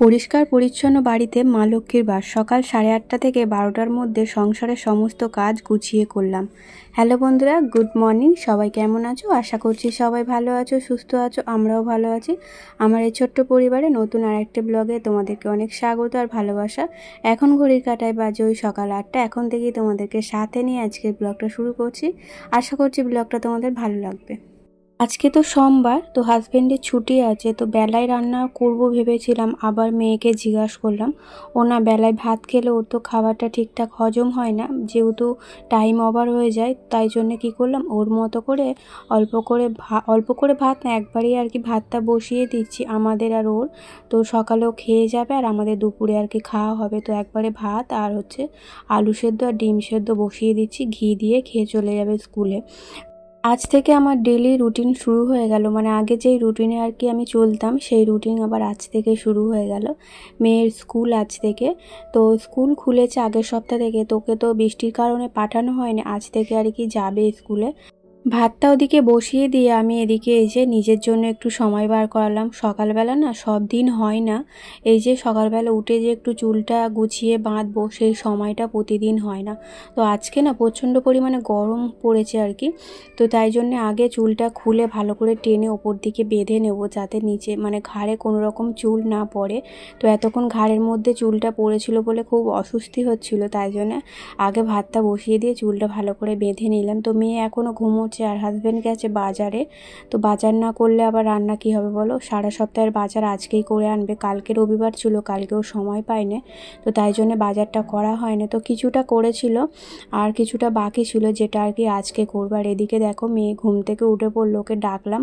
পরিষ্কার পরিচ্ছন্ন বাড়িতে মা লক্ষ্মীর বাস। সকাল 8:30 থেকে 12টার মধ্যে সংসারের সমস্ত কাজ গুছিয়ে করলাম। হ্যালো বন্ধুরা, গুড মর্নিং। সবাই কেমন আছো? আশা করছি সবাই ভালো আছো, সুস্থ আছো। আমরাও ভালো আছি। আমার এই ছোট্ট পরিবারে নতুন আরেকটা ব্লগে তোমাদেরকে অনেক স্বাগত আর ভালোবাসা। এখন ঘড়ির কাঁটায় বাজে ওই সকাল 8টা। এখন থেকেই তোমাদেরকে সাথে নিয়ে আজকের ব্লগটা শুরু করছি। আশা করছি ব্লগটা তোমাদের ভালো লাগবে। আজকে তো সোমবার, তো হাজবেন্ডের ছুটি আছে, তো বেলায় রান্না করব ভেবেছিলাম। আবার মেয়েকে জিজ্ঞাসা করলাম, ও না বেলায় ভাত খেলে ওর তো খাবারটা ঠিকঠাক হজম হয় না, যেহেতু টাইম ওভার হয়ে যায়। তাই জন্য কি করলাম, ওর মতো করে অল্প করে ভাত না, একবারেই আর কি ভাতটা বসিয়ে দিচ্ছি আমাদের আর ওর। তো সকালেও খেয়ে যাবে আর আমাদের দুপুরে আর কি খাওয়া হবে। তো একবারে ভাত আর হচ্ছে আলু সেদ্ধ আর ডিম সেদ্ধ বসিয়ে দিচ্ছি, ঘি দিয়ে খেয়ে চলে যাবে স্কুলে। আজ থেকে আমার ডেলি রুটিন শুরু হয়ে গেল। মানে আগে যেই রুটিনে আর কি আমি চলতাম, সেই রুটিন আবার আজ থেকে শুরু হয়ে গেল। মেয়ের স্কুল আজ থেকে, তো স্কুল খুলেছে আগের সপ্তাহ থেকে। তোকে তো বৃষ্টির কারণে পাঠানো হয়নি, আজ থেকে আর কি যাবে স্কুলে। ভাতটা ওদিকে বসিয়ে দিয়ে আমি এদিকে এসে নিজের জন্য একটু সময় বার করালাম। সকালবেলা না, সব দিন হয় না, এই যে সকালবেলা উঠে যে একটু চুলটা গুছিয়ে বাঁধবো, সেই সময়টা প্রতিদিন হয় না। তো আজকে না প্রচণ্ড পরিমাণে গরম পড়েছে আর কি। তো তাই জন্যে আগে চুলটা খুলে ভালো করে টেনে ওপর দিকে বেঁধে নেব, যাতে নিচে মানে ঘাড়ে কোনো রকম চুল না পড়ে। তো এতক্ষণ ঘাড়ের মধ্যে চুলটা পড়েছিল বলে খুব অস্বস্তি হচ্ছিল, তাই জন্য আগে ভাতটা বসিয়ে দিয়ে চুলটা ভালো করে বেঁধে নিলাম। তো মেয়ে এখনও ঘুমোচ্ছে আর হাজব্যান্ড গেছে বাজারে। তো বাজার না করলে আবার রান্না কি হবে বলো? সারা সপ্তাহের বাজার আজকেই করে আনবে। কালকে রবিবার ছিল, কালকেও সময় পায়নি, তো তাই জন্য বাজারটা করা হয়নি। তো কিছুটা করেছিল আর কিছুটা বাকি ছিল, যেটা আর কি আজকে করবো। আর এদিকে দেখো মেয়ে ঘুম থেকে উঠে পড়লো, ওকে ডাকলাম।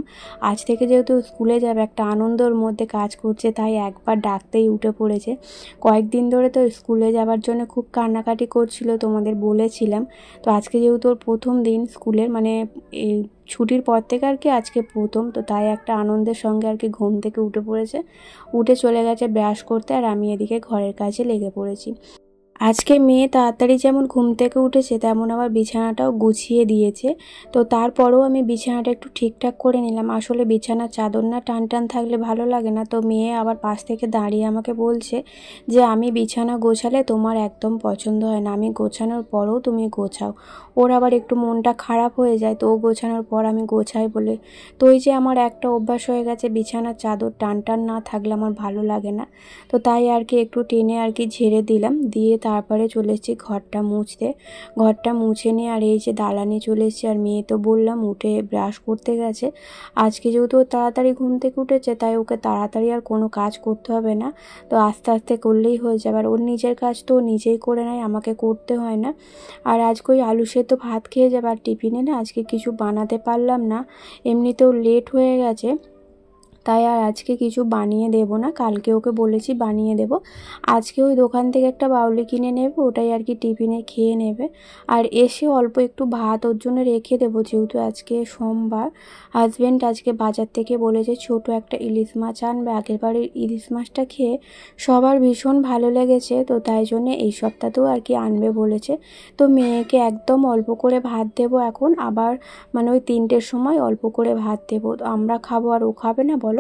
আজ থেকে যেহেতু স্কুলে যাবে, একটা আনন্দের মধ্যে কাজ করছে, তাই একবার ডাকতেই উঠে পড়েছে। কয়েকদিন ধরে তো স্কুলে যাওয়ার জন্য খুব কান্নাকাটি করছিল, তোমাদের বলেছিলাম। তো আজকে যেহেতু ওর প্রথম দিন স্কুলের, মানে এই ছুটির পর থেকে আর কি আজকে প্রথম, তো তাই একটা আনন্দের সঙ্গে আর কি ঘুম থেকে উঠে পড়েছে। উঠে চলে গেছে ব্রাশ করতে, আর আমি এদিকে ঘরের কাজে লেগে পড়েছি। আজকে মেয়ে তাড়াতাড়ি যেমন ঘুম থেকে উঠেছে, তেমন আবার বিছানাটাও গুছিয়ে দিয়েছে। তো তারপরেও আমি বিছানাটা একটু ঠিকঠাক করে নিলাম। আসলে বিছানার চাদর না টান টান থাকলে ভালো লাগে না। তো মেয়ে আবার পাশ থেকে দাঁড়িয়ে আমাকে বলছে যে আমি বিছানা গোছালে তোমার একদম পছন্দ হয় না, আমি গোছানোর পরেও তুমি গোছাও। ওর আবার একটু মনটা খারাপ হয়ে যায়, তো ও গোছানোর পর আমি গোছাই বলে। তো ওই যে আমার একটা অভ্যাস হয়ে গেছে, বিছানার চাদর টান টান না থাকলে আমার ভালো লাগে না। তো তাই আর কি একটু টেনে আর কি ঝেড়ে দিলাম, দিয়ে তারপরে চলে এসেছি ঘরটা মুছতে। ঘরটা মুছে নিয়ে আর এই যে দালানে চলে এসেছি। আর মেয়ে তো বললাম উঠে ব্রাশ করতে গেছে। আজকে যেহেতু ও তাড়াতাড়ি ঘুম থেকে উঠেছে, তাই ওকে তাড়াতাড়ি আর কোনো কাজ করতে হবে না, তো আস্তে আস্তে করলেই হয়ে যাবে। আর ওর নিজের কাজ তো ও নিজেই করে নেয়, আমাকে করতে হয় না। আর আজকে ওই আলু সেদ্ধ ভাত খেয়ে যাবে। আর টিফিনে না আজকে কিছু বানাতে পারলাম না, এমনিতেও লেট হয়ে গেছে, তাই আর আজকে কিছু বানিয়ে দেবো না। কালকে ওকে বলেছি বানিয়ে দেবো। আজকে ওই দোকান থেকে একটা বাউলি কিনে নেবে, ওটাই আর কি টিফিনে খেয়ে নেবে। আর এসে অল্প একটু ভাত ওর জন্য রেখে দেবো, যেহেতু আজকে সোমবার। হাজব্যান্ড আজকে বাজার থেকে বলেছে ছোট একটা ইলিশ মাছ আনবে। আগের বারের ইলিশ মাছটা খেয়ে সবার ভীষণ ভালো লেগেছে, তো তাই জন্যে এই সপ্তাহতেও আর কি আনবে বলেছে। তো মেয়েকে একদম অল্প করে ভাত দেবো এখন, আবার মানে ওই 3টের সময় অল্প করে ভাত দেবো। তো আমরা খাবো আর ও খাবে না বলো?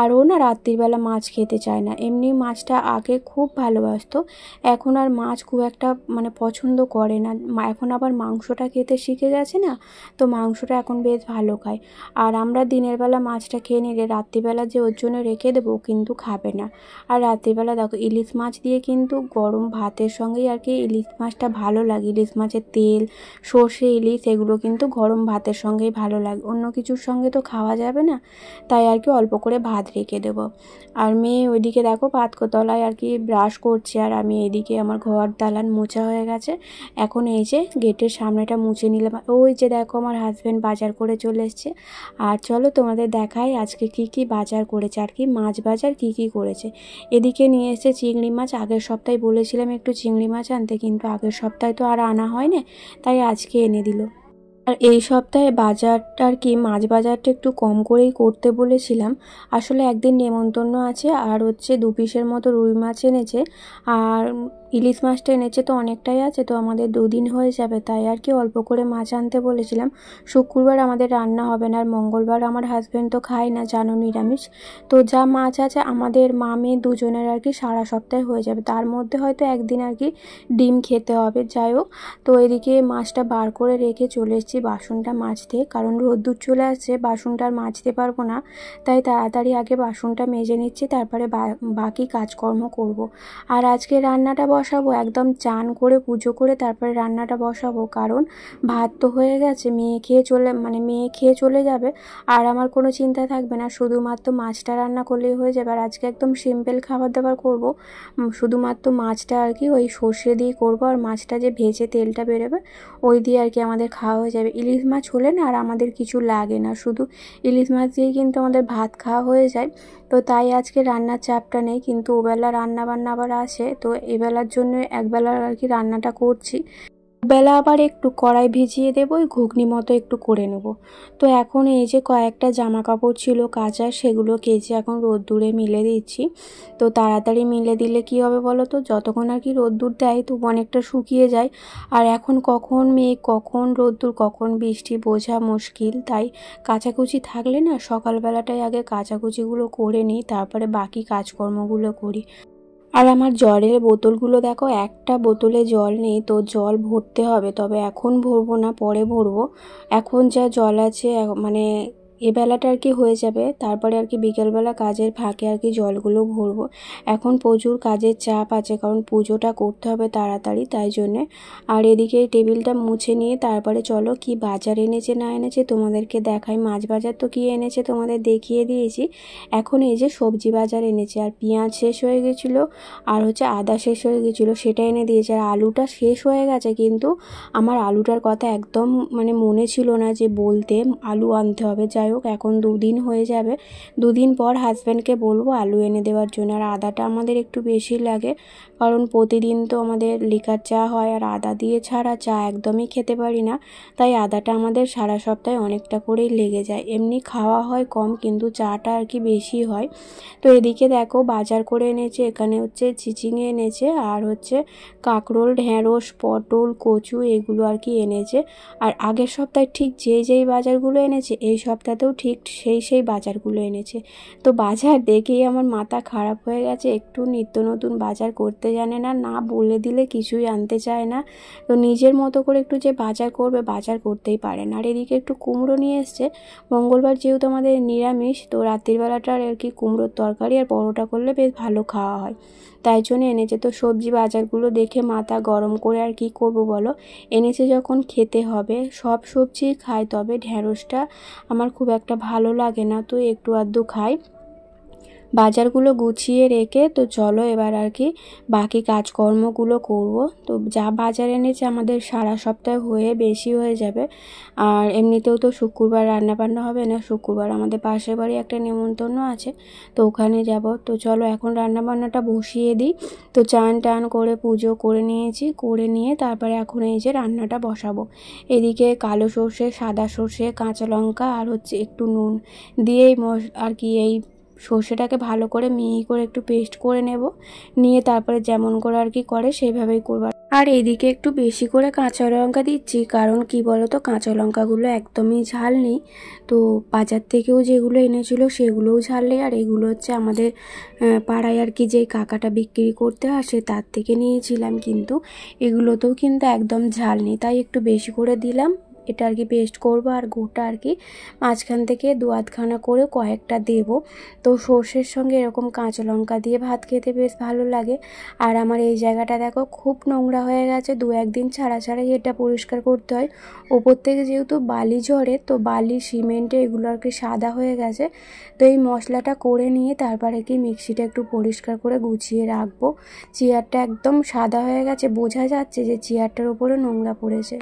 আর ও না রাত্রিবেলা মাছ খেতে চায় না। এমনি মাছটা আগে খুব ভালোবাসতো, এখন আর মাছ খুব একটা মানে পছন্দ করে না। এখন আবার মাংসটা খেতে শিখে গেছে না, তো মাংসটা এখন বেশ ভালো খায়। আর আমরা দিনের বেলা মাছটা খেয়ে নিলে রাত্রিবেলা যে ওর জন্য রেখে দেবো, কিন্তু খাবে না। আর রাত্রিবেলা দেখো ইলিশ মাছ দিয়ে কিন্তু গরম ভাতের সঙ্গেই আর কি ইলিশ মাছটা ভালো লাগে। ইলিশ মাছের তেল, সর্ষে ইলিশ, এগুলো কিন্তু গরম ভাতের সঙ্গেই ভালো লাগে, অন্য কিছুর সঙ্গে তো খাওয়া যাবে না। তাই আর কি অল্প করে ভাত রেখে দেবো। আর মেয়ে ওইদিকে দেখো পাতকতলায় আর কি ব্রাশ করছে, আর আমি এদিকে আমার ঘর দালান মোছা হয়ে গেছে। এখন এই যে গেটের সামনেটা মুছে নিলাম। ওই যে দেখো আমার হাজব্যান্ড বাজার করে চলে এসছে। আর চলো তোমাদের দেখাই আজকে কি কি বাজার করেছে, আর কি মাছ বাজার কি কি করেছে। এদিকে নিয়ে এসেছে চিংড়ি মাছ। আগের সপ্তাহে বলেছিলাম একটু চিংড়ি মাছ আনতে, কিন্তু আগের সপ্তাহে তো আর আনা হয়নি, তাই আজকে এনে দিল। আর এই সপ্তাহে বাজারটা আর কি মাছ বাজারটা একটু কম করেই করতে বলেছিলাম। আসলে একদিন নেমন্তন্ন আছে, আর হচ্ছে 2 পিসের মতো রুই মাছ এনেছে। আর ইলিশ মাছটা এনেছে তো অনেকটাই আছে, তো আমাদের 2 দিন হয়ে যাবে, তাই আর কি অল্প করে মাছ আনতে বলেছিলাম। শুক্রবার আমাদের রান্না হবে না, আর মঙ্গলবার আমার হাজব্যান্ড তো খায় না, জানো, নিরামিষ। তো যা মাছ আছে আমাদের মা মেয়ে দুজনের আর কি সারা সপ্তাহে হয়ে যাবে, তার মধ্যে হয়তো একদিন আর কি ডিম খেতে হবে। যাই হোক, তো এদিকে মাছটা বার করে রেখে চলে এসেছি বাসনটা মাজতে, কারণ রোদ্দুর চলে আসছে, বাসনটা আর মাজতে পারবো না, তাই তাড়াতাড়ি আগে বাসনটা মেজে নিচ্ছি, তারপরে বাকি কাজকর্ম করব। আর আজকে রান্নাটা বসাবো একদম চান করে পুজো করে তারপরে রান্নাটা বসাবো, কারণ ভাত তো হয়ে গেছে, মেয়ে খেয়ে চলে যাবে, আর আমার কোনো চিন্তা থাকবে না, শুধুমাত্র মাছটা রান্না করলেই হয়ে যাবে। আর আজকে একদম সিম্পল খাবার দাবার করব, শুধুমাত্র মাছটা আর কি ওই সর্ষে দিয়ে করব, আর মাছটা যে ভেজে তেলটা বেরোবে ওই দিয়ে আর কি আমাদের খাওয়া হয়ে যাবে। ইলিশ মাছ হলে না আর আমাদের কিছু লাগে না, শুধু ইলিশ মাছ দিয়েই কিন্তু আমাদের ভাত খাওয়া হয়ে যায়। তো তাই আজকে রান্নার চাপটা নেই, কিন্তু ওবেলা রান্না বান্না আবার আসে, তো এবেলার জন্য একবেলার আর কি রান্নাটা করছি। বেলা আবার একটু কড়াই ভিজিয়ে দেবো, ওই ঘুগনি মতো একটু করে নেব। তো এখন এই যে কয়েকটা জামা কাপড় ছিল কাচা, সেগুলো কেচে এখন রোদ্দুরে মিলে দিচ্ছি। তো তাড়াতাড়ি মিলে দিলে কি হবে বলো তো, যতক্ষণ আর কি রোদ্দুর দেয় তো অনেকটা শুকিয়ে যায়, আর এখন কখন মেঘ কখন রোদ্দুর কখন বৃষ্টি বোঝা মুশকিল, তাই কাচাকুচি থাকলে না সকালবেলাটাই আগে কাচাকুচিগুলো করে নিই, তারপরে বাকি কাজকর্মগুলো করি। আর আমার জলের বোতলগুলো দেখো, একটা বোতলে জল নেই, তো জল ভরতে হবে, তবে এখন ভরবো না, পরে ভরবো। এখন যা জল আছে মানে এ বেলাটা আর কি হয়ে যাবে, তারপরে আর কি বিকেলবেলা কাজের ফাঁকে আর কি জলগুলো ভরবো। এখন প্রচুর কাজের চাপ আছে, কারণ পুজোটা করতে হবে তাড়াতাড়ি, তাই জন্যে। আর এদিকে টেবিলটা মুছে নিয়ে তারপরে চলো কি বাজার এনেছে না এনেছে তোমাদেরকে দেখাই। মাছ বাজার তো কি এনেছে তোমাদের দেখিয়ে দিয়েছি, এখন এই যে সবজি বাজার এনেছে, আর পেঁয়াজ শেষ হয়ে গেছিলো, আর হচ্ছে আদা শেষ হয়ে গেছিলো, সেটা এনে দিয়েছে। আর আলুটা শেষ হয়ে গেছে, কিন্তু আমার আলুটার কথা একদম মনে ছিল না যে বলতে আলু আনতে হবে। যাই হোক, এখন 2 দিন হয়ে যাবে, 2 দিন পর হাজব্যান্ডকে বলবো আলু এনে দেওয়ার জন্য। আর আদাটা আমাদের একটু বেশি লাগে, কারণ প্রতিদিন তো আমাদের লিকার চা হয়, আর আদা দিয়ে ছাড়া চা একদমই খেতে পারি না, তাই আদাটা আমাদের সারা সপ্তাহে অনেকটা করেই লেগে যায়। এমনি খাওয়া হয় কম, কিন্তু চাটা আর কি বেশি হয়। তো এদিকে দেখো বাজার করে এনেছে, এখানে হচ্ছে চিচিঙে এনেছে, আর হচ্ছে কাঁকরোল, ঢ্যাঁড়স, পটল, কচু এগুলো আর কি এনেছে। আর আগের সপ্তাহে ঠিক যেই বাজারগুলো এনেছে এই সপ্তাহতেও ঠিক সেই বাজারগুলো এনেছে। তো বাজার দেখেই আমার মাথা খারাপ হয়ে গেছে, একটু নিত্য নতুন বাজার করতে জানে না, না বলে দিলে কিছুই আনতে চায় না, তো নিজের মতো করে একটু যে বাজার করবে বাজার করতেই পারে না। আর এদিকে একটু কুমড়ো নিয়ে এসছে, মঙ্গলবার যেহেতু আমাদের নিরামিষ, তো রাত্রির বেলাটা আর কি কুমড়োর তরকারি আর পরোটা করলে বেশ ভালো খাওয়া হয়, তাই জন্য এনেছে। তো সবজি বাজারগুলো দেখে মাথা গরম করে আর কি করব বলো, এনেছে যখন খেতে হবে, সব সবজি খাই, তবে ঢ্যাঁড়সটা আমার খুব একটা ভালো লাগে না, তো একটু আধটু খাই। বাজারগুলো গুছিয়ে রেখে তো চলো এবার আর কি বাকি কাজকর্মগুলো করব। তো যা বাজার এনেছে আমাদের সারা সপ্তাহ হয়ে বেশি হয়ে যাবে, আর এমনিতেও তো শুক্রবার রান্নাবান্না হবে না, শুক্রবার আমাদের পাশের বাড়ি একটা নেমন্তন্ন আছে, তো ওখানে যাব। তো চলো এখন রান্নাবান্নাটা বসিয়ে দিই। তো চান টান করে পুজো করে নিয়েছি, করে নিয়ে তারপরে এখন এই যে রান্নাটা বসাবো। এদিকে কালো সর্ষে, সাদা সর্ষে, কাঁচা লঙ্কা আর হচ্ছে একটু নুন দিয়ে আর কি এই সর্ষেটাকে ভালো করে মিহি করে একটু পেস্ট করে নেব, নিয়ে তারপরে যেমন করে আর কি করে সেইভাবেই করব। আর এইদিকে একটু বেশি করে কাঁচা লঙ্কা দিচ্ছি, কারণ কি বলতো কাঁচা লঙ্কাগুলো একদমই ঝাল নেই, তো বাজার থেকেও যেগুলো এনেছিল সেগুলোও ঝাল নেই, আর এগুলো হচ্ছে আমাদের পাড়ায় আর কি যে কাকাটা বিক্রি করতে আসে তার থেকে নিয়েছিলাম, কিন্তু এগুলোতেও কিন্তু একদম ঝাল নেই, তাই একটু বেশি করে দিলাম। এটা আর কি পেস্ট করবো, আর গোটা আর কি মাঝখান থেকে 2-8খানা করে কয়েকটা দেব। তো সর্ষের সঙ্গে এরকম কাঁচা লঙ্কা দিয়ে ভাত খেতে বেশ ভালো লাগে। আর আমার এই জায়গাটা দেখো খুব নোংরা হয়ে গেছে, 2-1 দিন ছাড়াই এটা পরিষ্কার করতে হয়। ওপর থেকে যেহেতু বালি ঝরে, তো বালি সিমেন্টে এগুলো আর কি সাদা হয়ে গেছে। তো এই মশলাটা করে নিয়ে তারপরে কি মিক্সিটা একটু পরিষ্কার করে গুছিয়ে রাখবো। চেয়ারটা একদম সাদা হয়ে গেছে, বোঝা যাচ্ছে যে চেয়ারটার উপরে নোংরা পড়েছে।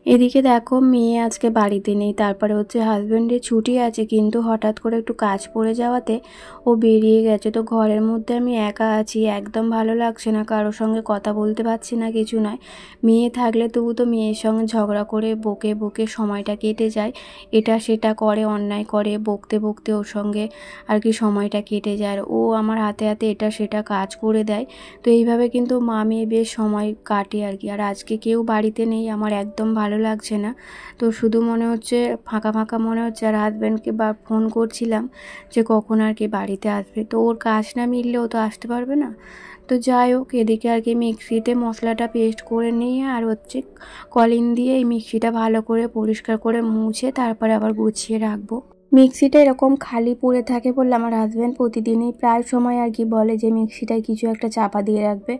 এদিকে দেখো মেয়ে আজকে বাড়িতে নেই, তারপরে হচ্ছে হাজব্যান্ডের ছুটি আছে, কিন্তু হঠাৎ করে একটু কাজ পড়ে যাওয়াতে ও বেরিয়ে গেছে। তো ঘরের মধ্যে আমি একা আছি, একদম ভালো লাগছে না, কারোর সঙ্গে কথা বলতে পারছি না, কিছু নয়। মেয়ে থাকলে তবু তো মেয়ের সঙ্গে ঝগড়া করে বকে বকে সময়টা কেটে যায়, এটা সেটা করে, অন্যায় করে, বকতে বকতে ওর সঙ্গে আর কি সময়টা কেটে যায়। আর ও আমার হাতে হাতে এটা সেটা কাজ করে দেয়। তো এইভাবে কিন্তু মা মেয়ে বেশ সময় কাটে আর কি। আর আজকে কেউ বাড়িতে নেই, আমার একদম ভালো লাগছে না। তো শুধু মনে হচ্ছে ফাঁকা ফাঁকা মনে হচ্ছে। আর হাজব্যান্ডকে ফোন করছিলাম যে কখন আর কি বাড়িতে আসবে, তো ওর কাজ না মিললেও তো আসতে পারবে না। তো যাই হোক, এদিকে আর কি মিক্সিতে মশলাটা পেস্ট করে নিয়ে আর হচ্ছে কলিং দিয়ে এই মিক্সিটা ভালো করে পরিষ্কার করে মুছে তারপরে আবার গুছিয়ে রাখবো। মিক্সিটা এরকম খালি পড়ে থাকে বললে আমার হাজব্যান্ড প্রতিদিনই প্রায় সময় আর কি বলে যে মিক্সিটায় কিছু একটা চাপা দিয়ে রাখবে।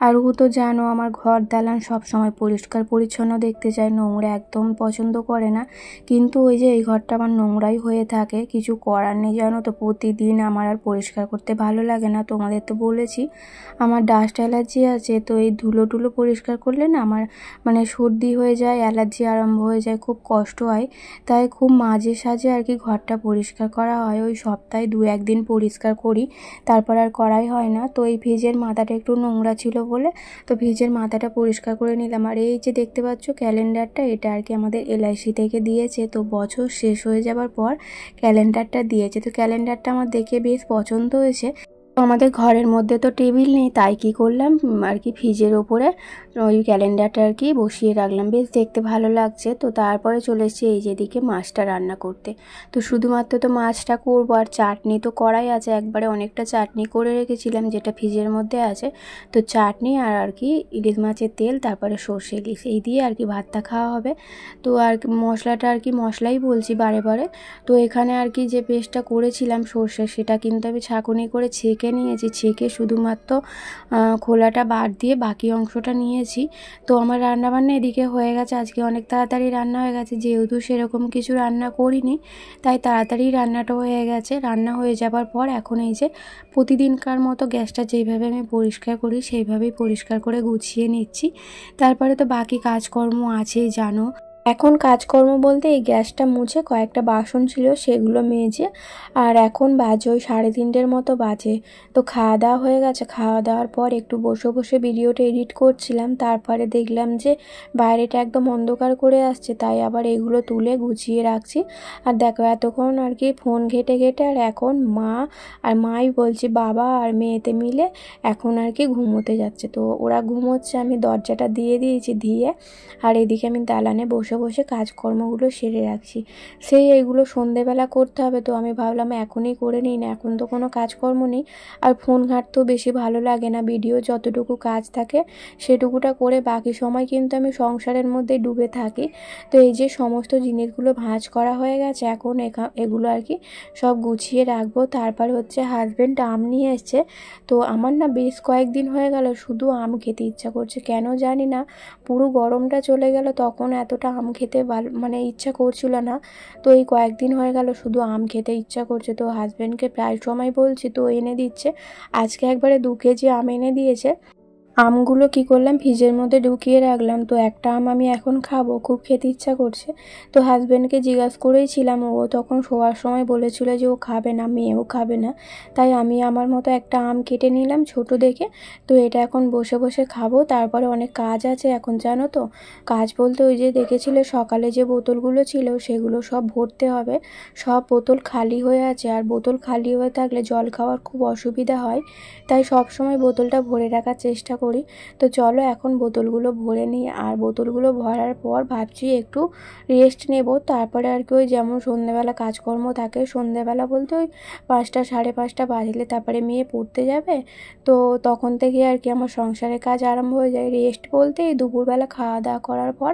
আর ও তো জানো আমার ঘর দালান সব সময় পরিষ্কার পরিচ্ছন্ন দেখতে চায়, নোংরা একদম পছন্দ করে না। কিন্তু ওই যে এই ঘরটা আমার নোংরাই হয়ে থাকে, কিছু করার নেই জানো তো, প্রতিদিন আমার আর পরিষ্কার করতে ভালো লাগে না। তোমাদের তো বলেছি আমার ডাস্ট অ্যালার্জি আছে, তো এই ধুলো টুলো পরিষ্কার করলে না আমার মানে সর্দি হয়ে যায়, অ্যালার্জি আরম্ভ হয়ে যায়, খুব কষ্ট হয়। তাই খুব মাঝে সাঝে আর কি ঘরটা পরিষ্কার করা হয়, ওই সপ্তাহে 2-1 দিন পরিষ্কার করি, তারপর আর করাই হয় না। তো এই ফ্রিজের মাথাটা একটু নোংরা ছিল বলে তো ফ্রিজের মাথাটা পরিষ্কার করে নিলাম। আর এই যে দেখতে পাচ্ছ ক্যালেন্ডারটা, এটা আর কি আমাদের LIC থেকে দিয়েছে, তো বছর শেষ হয়ে যাবার পর ক্যালেন্ডারটা দিয়েছে। তো ক্যালেন্ডারটা আমার দেখে বেশ পছন্দ হয়েছে। তো আমাদের ঘরের মধ্যে তো টেবিল নেই, তাই কি করলাম আর কি ফ্রিজের ওপরে ওই ক্যালেন্ডারটা আর কি বসিয়ে রাখলাম, বেশ দেখতে ভালো লাগছে। তো তারপরে চলে এসেছি এই যেদিকে মাছটা রান্না করতে। তো শুধুমাত্র তো মাছটা করবো, আর চাটনি তো করাই আছে, একবারে অনেকটা চাটনি করে রেখেছিলাম যেটা ফ্রিজের মধ্যে আছে। তো চাটনি আর আর কি ইলিশ মাছের তেল, তারপরে সর্ষে ইলিশ, এই দিয়ে আর কি ভাতটা খাওয়া হবে। তো আর মশলাটা আর কি মশলাই বলছি বারে বারে। তো এখানে আর কি যে পেস্টটা করেছিলাম সর্ষে, সেটা কিন্তু আমি ছাঁকুনি করে ছেঁকে নিয়েছি, ছেঁকে শুধুমাত্র খোলাটা বাদ দিয়ে বাকি অংশটা নিয়েছি। তো আমার রান্নাবান্না এদিকে হয়ে গেছে, আজকে অনেক তাড়াতাড়ি রান্না হয়ে গেছে, যেহেতু সেরকম কিছু রান্না করিনি তাই তাড়াতাড়ি রান্নাটা হয়ে গেছে। রান্না হয়ে যাবার পর এখন এই যে প্রতিদিনকার মতো গ্যাসটা যেইভাবে আমি পরিষ্কার করি সেইভাবেই পরিষ্কার করে গুছিয়ে নিচ্ছি। তারপরে তো বাকি কাজকর্ম আছেই জানো। এখন কাজকর্ম বলতে এই গ্যাসটা মুছে কয়েকটা বাসন ছিল সেগুলো মেজে, আর এখন বাজে ওই 3:30 মতো বাজে। তো খাওয়া দাওয়া হয়ে গেছে, খাওয়া দাওয়ার পর একটু বসে বসে ভিডিওটা এডিট করছিলাম, তারপরে দেখলাম যে বাইরেটা একদম অন্ধকার করে আসছে, তাই আবার এগুলো তুলে গুছিয়ে রাখছি। আর দেখো এতক্ষণ আর কি ফোন ঘেটে ঘেটে, আর এখন মা আর মাই বলছি বাবা আর মেয়েতে মিলে এখন আর কি ঘুমোতে যাচ্ছে। তো ওরা ঘুমোচ্ছে, আমি দরজাটা দিয়ে দিয়েছি, দিয়ে আর এদিকে আমি দালানে বসে বসে কাজকর্মগুলো সেরে রাখছি। সেই এগুলো সন্ধেবেলা করতে হবে, তো আমি ভাবলাম এখনই করে নিই না, এখন তো কোনো কাজকর্ম নেই। আর ফোন ঘাঁটতেও বেশি ভালো লাগে না, ভিডিও যতটুকু কাজ থাকে সেটুকুটা করে বাকি সময় কিন্তু আমি সংসারের মধ্যে ডুবে থাকি। তো এই যে সমস্ত জিনিসগুলো ভাঁজ করা হয়ে গেছে, এখন এগুলো আর কি সব গুছিয়ে রাখবো। তারপর হচ্ছে হাজব্যান্ড আম নিয়ে এসছে। তো আমার না বেশ কয়েকদিন হয়ে গেল শুধু আম খেতে ইচ্ছা করছে, কেন জানি না। পুরো গরমটা চলে গেল তখন এতটা আম খেতে মানে ইচ্ছা করছিল না। তো এই কয়েকদিন হয়ে গেল শুধু আম খেতে ইচ্ছা করছে। তো হাজব্যান্ডকে প্রায় সময় বলছি, তো এনে দিচ্ছে। আজকে একবারে 2 কেজি আম এনে দিয়েছে। আমগুলো কি করলাম ফ্রিজের মধ্যে ঢুকিয়ে রাখলাম। তো একটা আম আমি এখন খাবো, খুব খেতে ইচ্ছা করছে। তো হাজব্যান্ডকে জিজ্ঞাসা করেইছিলাম, ও তখন শোয়ার সময় বলেছিল যে ও খাবে না, মেয়েও খাবে না। তাই আমি আমার মতো একটা আম কেটে নিলাম ছোট দেখে। তো এটা এখন বসে বসে খাবো। তারপরে অনেক কাজ আছে এখন জানো তো, কাজ বলতে ওই যে দেখেছিলে সকালে যে বোতলগুলো ছিল সেগুলো সব ভরতে হবে। সব বোতল খালি হয়ে আছে, আর বোতল খালি হয়ে থাকলে জল খাওয়ার খুব অসুবিধা হয়, তাই সব সময় বোতলটা ভরে রাখার চেষ্টা করি। তো চলো এখন বোতলগুলো ভরে নিই, আর বোতলগুলো ভরার পর ভাবছি একটু রেস্ট নেব। তারপরে আর কি ওই যেমন সন্ধ্যেবেলা কাজকর্ম থাকে, সন্ধ্যেবেলা বলতে ওই 5টা 5:30 বাজলে তারপরে মেয়ে পড়তে যাবে, তো তখন থেকে আর কি আমার সংসারের কাজ আরম্ভ হয়ে যায়। রেস্ট বলতে এই দুপুরবেলা খাওয়া দাওয়া করার পর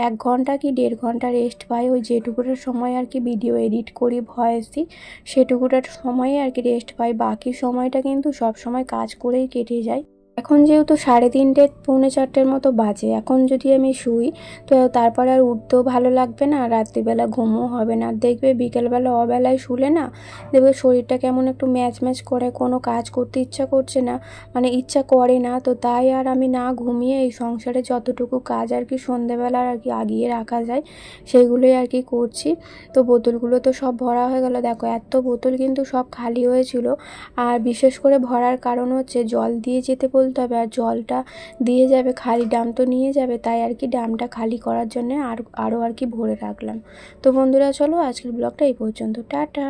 1 ঘন্টা কি 1.5 ঘন্টা রেস্ট পাই, ওই যেটুকুটার সময় আর কি ভিডিও এডিট করি, ভয়েস দিই, সেটুকুটার সময়ে আর কি রেস্ট পাই। বাকি সময়টা কিন্তু সব সময় কাজ করেই কেটে যায়। এখন যেহেতু 3:30 পৌনে 4টের মতো বাজে, এখন যদি আমি শুই তো তারপরে আর উঠতেও ভালো লাগবে না, রাত্রিবেলা ঘুমও হবে না। দেখবে বিকেলবেলা অবেলায় শুলে না, দেখবে শরীরটা কেমন একটু ম্যাচ ম্যাচ করে, কোনো কাজ করতে ইচ্ছা করছে না, মানে ইচ্ছা করে না। তো তাই আর আমি না ঘুমিয়ে এই সংসারে যতটুকু কাজ আর কি সন্ধেবেলা আর কি আগিয়ে রাখা যায় সেইগুলোই আর কি করছি। তো বোতলগুলো তো সব ভরা হয়ে গেল, দেখো এত বোতল কিন্তু সব খালি হয়েছিল। আর বিশেষ করে ভরার কারণ হচ্ছে জল দিয়ে যেতে বলতে হবে, আর জলটা দিয়ে যাবে, খালি ড্রাম তো নিয়ে যাবে, তাই আর কি ড্রামটা খালি করার জন্য আরও আর কি ভরে রাখলাম। তো বন্ধুরা চলো আজকের ব্লগটা এই পর্যন্ত, টাটা।